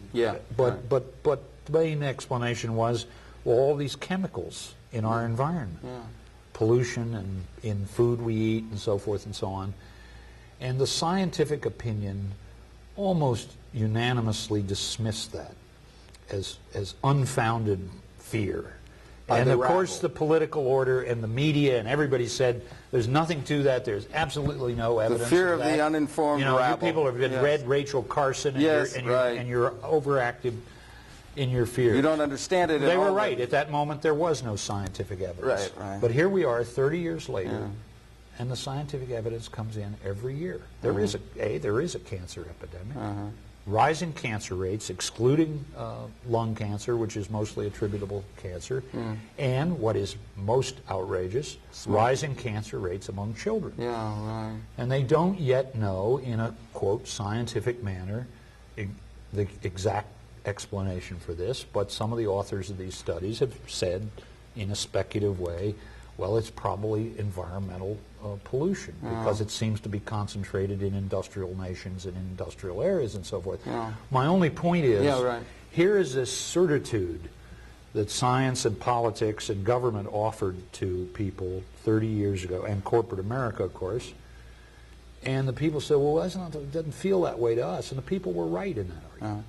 but the main explanation was, well, all these chemicals in our environment, pollution and in food we eat and so forth and so on. And the scientific opinion almost unanimously dismissed that as unfounded fear. And of course the political order and the media and everybody said there's nothing to that, there's absolutely no evidence. The fear of the uninformed rabble. You people have read Rachel Carson and you're overactive in your fear. You don't understand it at all. They were right. At that moment there was no scientific evidence. Right. But here we are 30 years later, and the scientific evidence comes in every year. There is a cancer epidemic. Rising cancer rates, excluding lung cancer, which is mostly attributable cancer, and what is most outrageous, rising cancer rates among children. And they don't yet know, in a, quote, scientific manner, the exact explanation for this, but some of the authors of these studies have said, in a speculative way, well, it's probably environmental pollution because it seems to be concentrated in industrial nations and in industrial areas and so forth. My only point is, here is this certitude that science and politics and government offered to people 30 years ago, and corporate America, of course, and the people said, well, it doesn't feel that way to us, and the people were right in that argument.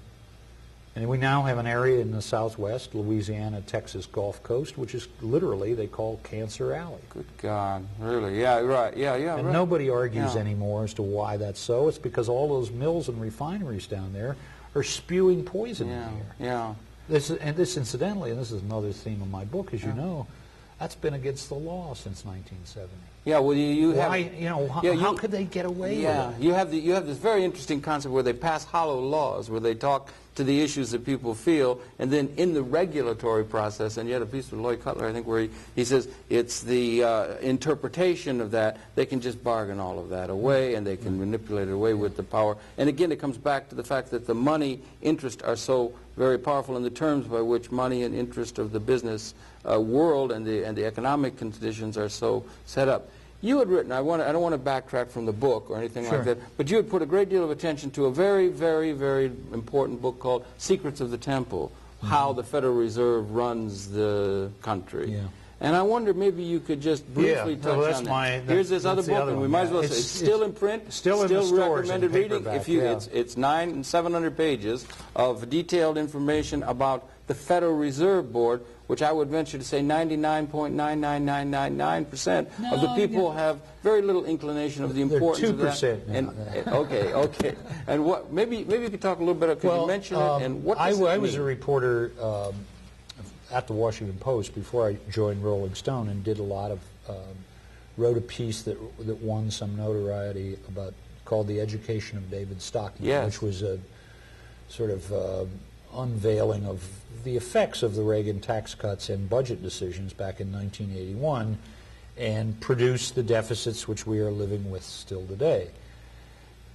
And we now have an area in the Southwest, Louisiana, Texas Gulf Coast, which is literally, they call Cancer Alley. Good God, really? Yeah, right. And nobody argues anymore as to why that's so. It's because all those mills and refineries down there are spewing poison Yeah, in here. yeah. This incidentally, and this is another theme of my book, as you know, that's been against the law since 1970. Yeah, well, you Why, have... you know, yeah, how could they get away with it? You have this very interesting concept where they pass hollow laws, where they talk to the issues that people feel, and then in the regulatory process, and you had a piece with Lloyd Cutler, I think, where he says it's the interpretation of that. They can just bargain all of that away, and they can manipulate it away with the power. And again, it comes back to the fact that the money interest are so very powerful, in the terms by which money and interest of the business world and the economic conditions are so set up. You had written, I don't want to backtrack from the book or anything like that, but you had put a great deal of attention to a very, very, very important book called Secrets of the Temple, How the Federal Reserve Runs the Country. Yeah. And I wonder maybe you could just briefly touch on that. Here's this other book, and we might as well say it's still in print, still in the stores, recommended reading. If you, it's 900 and 700 pages of detailed information about the Federal Reserve Board, which I would venture to say 99.99999% of the people have very little inclination of the importance of that. 2% And okay. And what? Maybe you could talk a little bit. Could you mention it? And what does it I mean? was a reporter at the Washington Post before I joined Rolling Stone, and did a lot of wrote a piece that won some notoriety called "The Education of David Stockman," which was a sort of unveiling of the effects of the Reagan tax cuts and budget decisions back in 1981, and produced the deficits which we are living with still today.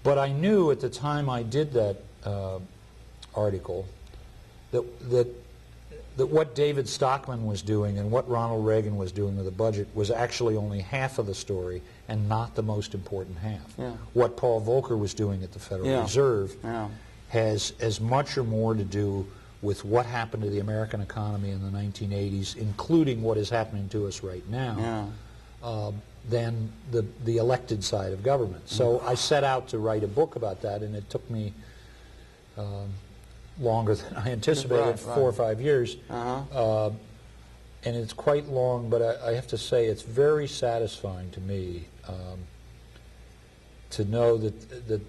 But I knew at the time I did that article that what David Stockman was doing and what Ronald Reagan was doing with the budget was actually only half of the story and not the most important half. Yeah. What Paul Volcker was doing at the Federal Reserve has as much or more to do with what happened to the American economy in the 1980s, including what is happening to us right now, than the elected side of government. So I set out to write a book about that, and it took me longer than I anticipated, 4 or 5 years. And it's quite long, but I have to say it's very satisfying to me to know that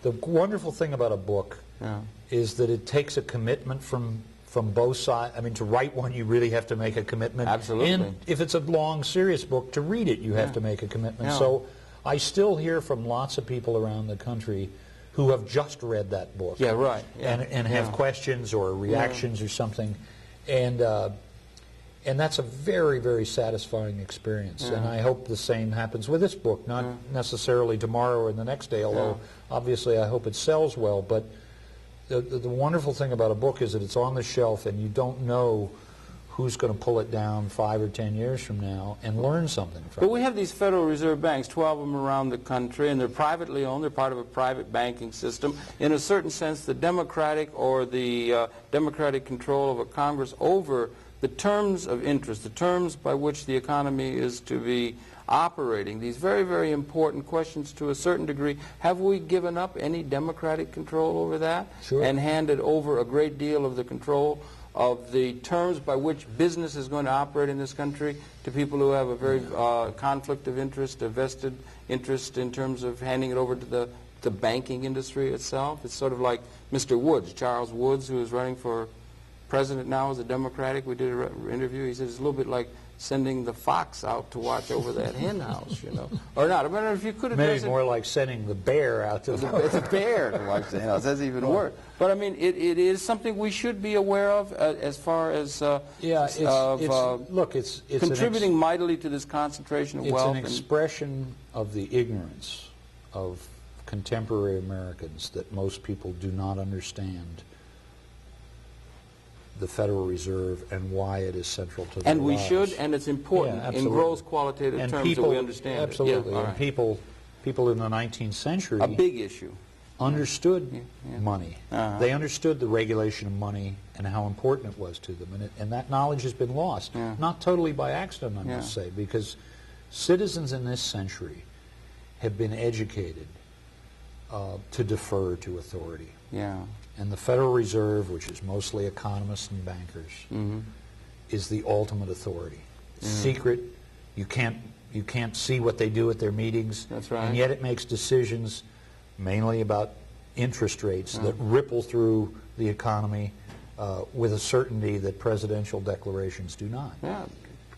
the wonderful thing about a book is that it takes a commitment from both sides. I mean, to write one, you really have to make a commitment. Absolutely. And if it's a long, serious book, to read it, you have to make a commitment. So I still hear from lots of people around the country who have just read that book. And have questions or reactions or something. And that's a very, very satisfying experience. And I hope the same happens with this book, not necessarily tomorrow or the next day, although obviously I hope it sells well. But the wonderful thing about a book is that it's on the shelf and you don't know who's going to pull it down 5 or 10 years from now and learn something from it. But we have these Federal Reserve banks, 12 of them around the country, and they're privately owned. They're part of a private banking system. In a certain sense, the democratic or the democratic control of a Congress over the terms of interest, the terms by which the economy is to be operating, these very, very important questions to a certain degree. Have we given up any democratic control over that and handed over a great deal of the control of the terms by which business is going to operate in this country to people who have a very conflict of interest, a vested interest in terms of handing it over to the banking industry itself? It's sort of like Mr. Woods, Charles Woods, who is running for president now as a Democratic. We did an interview. He said it's a little bit like sending the fox out to watch over that hen house, you know. Or not. I mean, if you could address maybe more like sending the bear out to the bear to watch the hen house. That's even worse. But I mean, it is something we should be aware of as far as look, it's contributing mightily to this concentration of wealth. It's an expression of the ignorance of contemporary Americans that most people do not understand the Federal Reserve and why it is central to their lives. And we should, and it's important in gross qualitative terms that we understand absolutely. it. And people in the 19th century, a big issue, understood money. They understood the regulation of money and how important it was to them, and that knowledge has been lost. Not totally by accident, I must say, because citizens in this century have been educated to defer to authority. And the Federal Reserve, which is mostly economists and bankers, is the ultimate authority. Secret, you can't see what they do at their meetings. That's right. And yet it makes decisions mainly about interest rates that ripple through the economy with a certainty that presidential declarations do not. Yeah,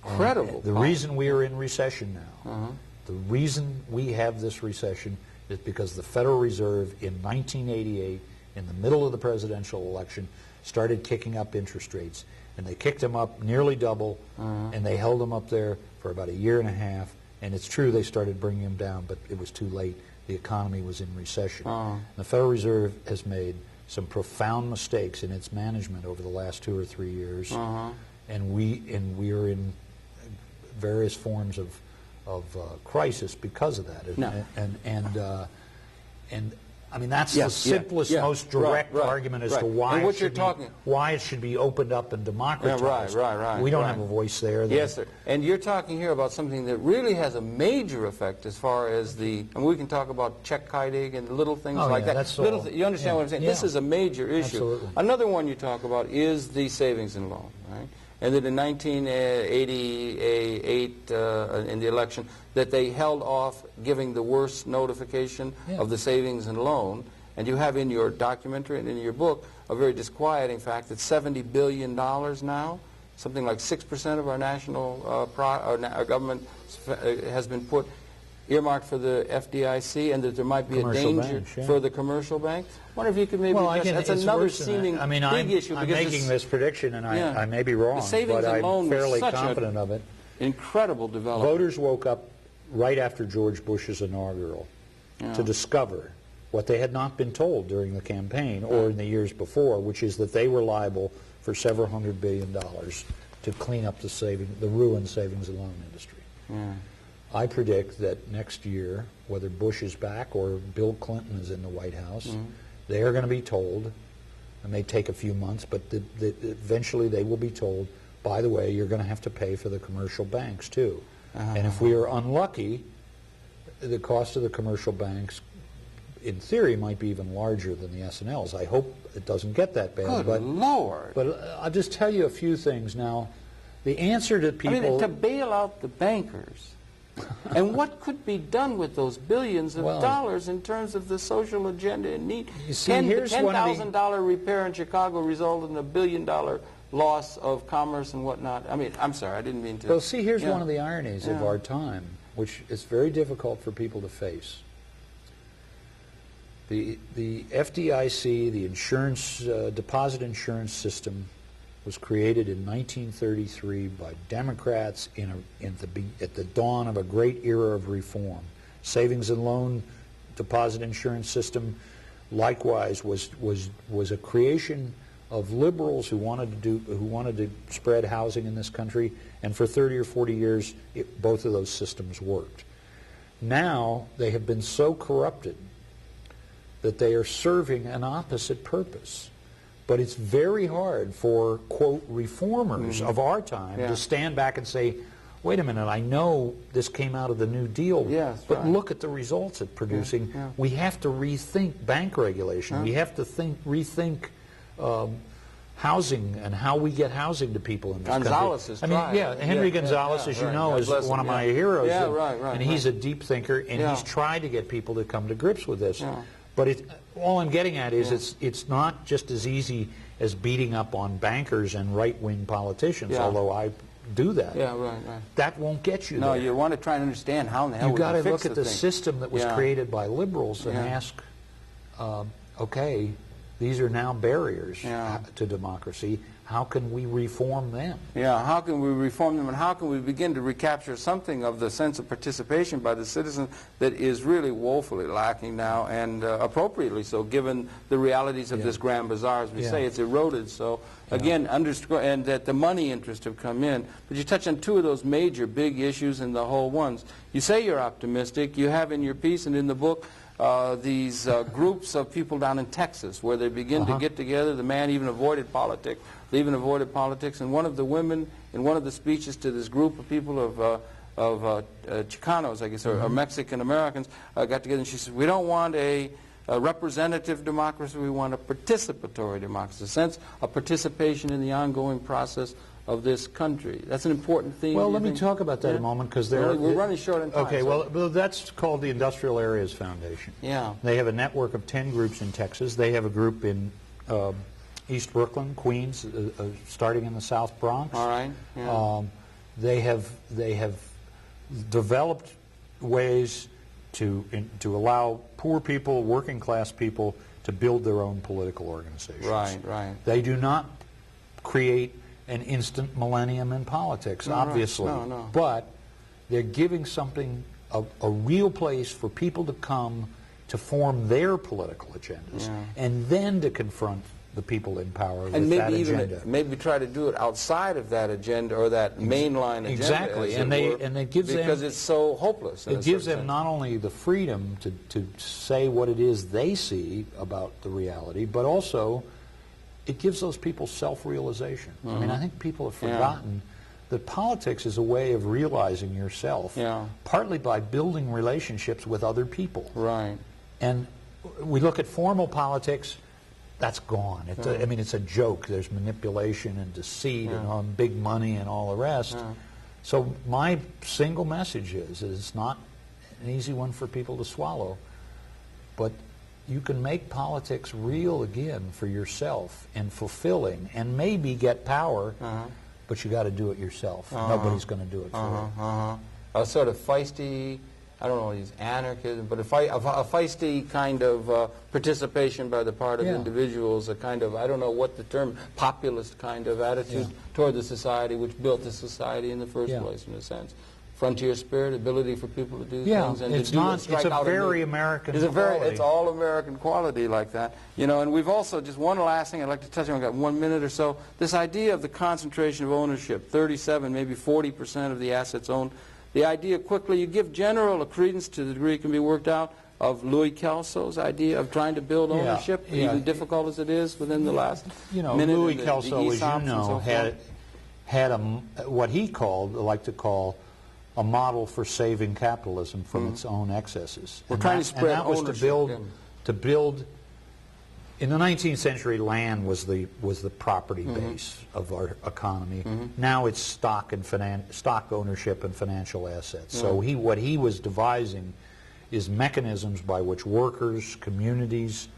incredible. The reason we are in recession now, the reason we have this recession is because the Federal Reserve in 1988, in the middle of the presidential election, started kicking up interest rates. And they kicked them up nearly double, and they held them up there for about a year and a half. And it's true they started bringing them down, but it was too late. The economy was in recession. The Federal Reserve has made some profound mistakes in its management over the last 2 or 3 years, and we are in various forms of crisis because of that. And I mean, that's the simplest, most direct argument as to why it should be opened up and democratized. We don't have a voice there. Yes, sir. And you're talking here about something that really has a major effect as far as and we can talk about check kiting and little things like that. You understand what I'm saying? This is a major issue. Absolutely. Another one you talk about is the savings and loan, right? And that in 1988, in the election, that they held off giving the worst notification of the savings and loan. And you have in your documentary and in your book a very disquieting fact that $70 billion now, something like 6% of our national our government has been earmarked for the FDIC, and that there might be a danger for the commercial bank. I wonder if you could maybe that's another seeming big issue. I'm making this prediction, and I may be wrong, but I'm fairly confident of it. Incredible development. Voters woke up right after George Bush's inaugural to discover what they had not been told during the campaign or in the years before, which is that they were liable for several $100 billion to clean up the ruined savings and loan industry. I predict that next year, whether Bush is back or Bill Clinton is in the White House, they are going to be told, it may take a few months, but eventually they will be told, by the way, you're going to have to pay for the commercial banks too. And if we are unlucky, the cost of the commercial banks, in theory, might be even larger than the S&Ls. I hope it doesn't get that bad. Good Lord. But I'll just tell you a few things now. The answer to people... I mean, to bail out the bankers... and what could be done with those billions of dollars in terms of the social agenda and need? You see, the $10,000 repair in Chicago resulted in a $1 billion loss of commerce and whatnot. I mean, I'm sorry, I didn't mean to... Well, see, here's one of the ironies of our time, which is very difficult for people to face. The FDIC, the insurance, deposit insurance system, was created in 1933 by Democrats at the dawn of a great era of reform. Savings and loan deposit insurance system, likewise, was a creation of liberals who wanted to spread housing in this country, and for 30 or 40 years, both of those systems worked. Now they have been so corrupted that they are serving an opposite purpose. But it's very hard for, quote, reformers of our time to stand back and say, wait a minute, I know this came out of the New Deal, but look at the results it's producing. We have to rethink bank regulation. We have to rethink housing and how we get housing to people in this country. Henry Gonzalez, as you know, is one of my heroes. And he's a deep thinker, and he's tried to get people to come to grips with this. But all I'm getting at is it's not just as easy as beating up on bankers and right-wing politicians, although I do that. That won't get you there. No, you want to try and understand how in the hell we can fix the thing. You've got to look at the system that was created by liberals and ask, okay, these are now barriers to democracy. How can we reform them? How can we reform them, and how can we begin to recapture something of the sense of participation by the citizens that is really woefully lacking now, and appropriately so, given the realities of this grand bazaar. As we say, it's eroded. So, again, and that the money interests have come in. But you touch on two of those major big issues and the whole ones. You say you're optimistic. You have in your piece and in the book these groups of people down in Texas where they begin to get together. The man even avoided politics. They even avoided politics. And one of the women, in one of the speeches to this group of people of Chicanos, I guess, or Mexican Americans, got together and she said, we don't want a representative democracy, we want a participatory democracy, a sense of participation in the ongoing process of this country. That's an important theme. Well, do you let me think? talk about that a moment, because we're running short on time. Okay, so- well, that's called the Industrial Areas Foundation. Yeah. They have a network of 10 groups in Texas. They have a group in East Brooklyn, Queens, starting in the South Bronx. All right. Yeah. They have developed ways to allow poor people, working class people, to build their own political organizations. Right, right. They do not create an instant millennium in politics, No, obviously. right. No. But they're giving something, a real place for people to come to form their political agendas, and then to confront the people in power with And that maybe agenda. even maybe try to do it outside of that agenda or that mainline agenda. Exactly, as and it were, it gives them, because it's so hopeless. in it a gives certain them sense. not only the freedom to say what it is they see about the reality, but also it gives those people self-realization. I mean, I think people have forgotten that politics is a way of realizing yourself, partly by building relationships with other people. Right. And we look at formal politics, that's gone. I mean, it's a joke. There's manipulation and deceit and big money and all the rest. So my single message is it's not an easy one for people to swallow, but you can make politics real again for yourself and fulfilling and maybe get power, but you got to do it yourself. Nobody's going to do it for you. A sort of feisty, I don't know, he's anarchism, but a feisty kind of participation by the part of individuals, a kind of, I don't know what the term, populist kind of attitude toward the society which built the society in the first place, in a sense. Frontier spirit, ability for people to do things and it's to do not. and strike It's a out very American quality. It's all American quality like that. You know, and we've also, just one last thing I'd like to touch on, we've got 1 minute or so, this idea of the concentration of ownership, 37, maybe 40% of the assets owned. The idea, quickly, you give general credence to the degree it can be worked out, of Louis Kelso's idea of trying to build ownership, even difficult as it is within the last minute. Louis Kelso, as you know, had what he called, like to call, a model for saving capitalism from its own excesses. We're trying to spread and that was ownership. to build. In the 19th century, land was the property base of our economy. Now it's stock ownership and financial assets. So what he was devising is mechanisms by which workers, communities,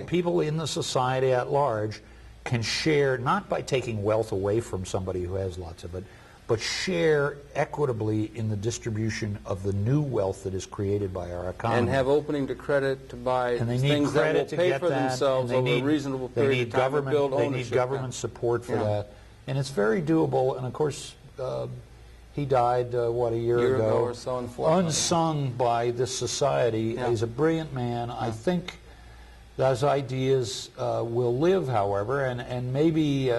people in the society at large can share, not by taking wealth away from somebody who has lots of it, but share equitably in the distribution of the new wealth that is created by our economy. And have opening to credit to buy things that will pay for themselves over a reasonable period of time to build ownership. They need government support for that. And it's very doable. And of course, he died, a year ago or so, unfortunately. Unsung by this society. He's a brilliant man. I think those ideas will live, however, and maybe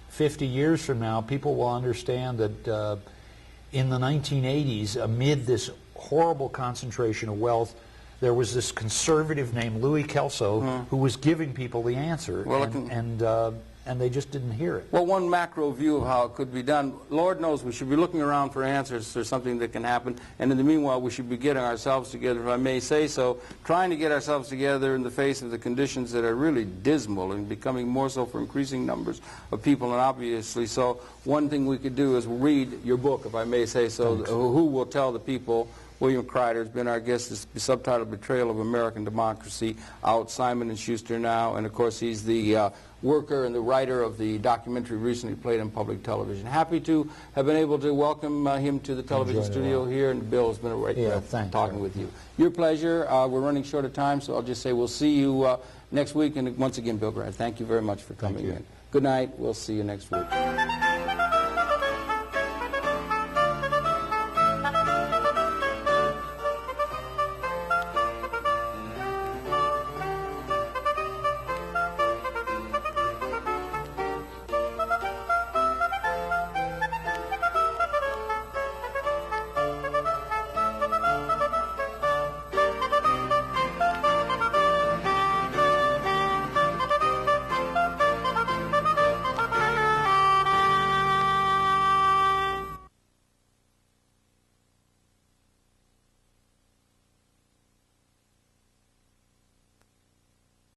50 years from now, people will understand that in the 1980s, amid this horrible concentration of wealth, there was this conservative named Louis Kelso who was giving people the answer, and they just didn't hear it. Well, one macro view of how it could be done, Lord knows we should be looking around for answers or something that can happen, and in the meanwhile we should be getting ourselves together, if I may say so, trying to get ourselves together in the face of the conditions that are really dismal and becoming more so for increasing numbers of people, and obviously so one thing we could do is read your book, if I may say so, Who Will Tell the People. William Greider has been our guest. It's subtitled Betrayal of American Democracy, out Simon & Schuster now, and of course he's the worker and the writer of the documentary recently played on public television. Happy to have been able to welcome him to the television studio here, and Bill, it's been a great talking with you. Your pleasure. We're running short of time, so I'll just say we'll see you next week, and once again, Bill Greider, thank you very much for coming in. Good night. We'll see you next week.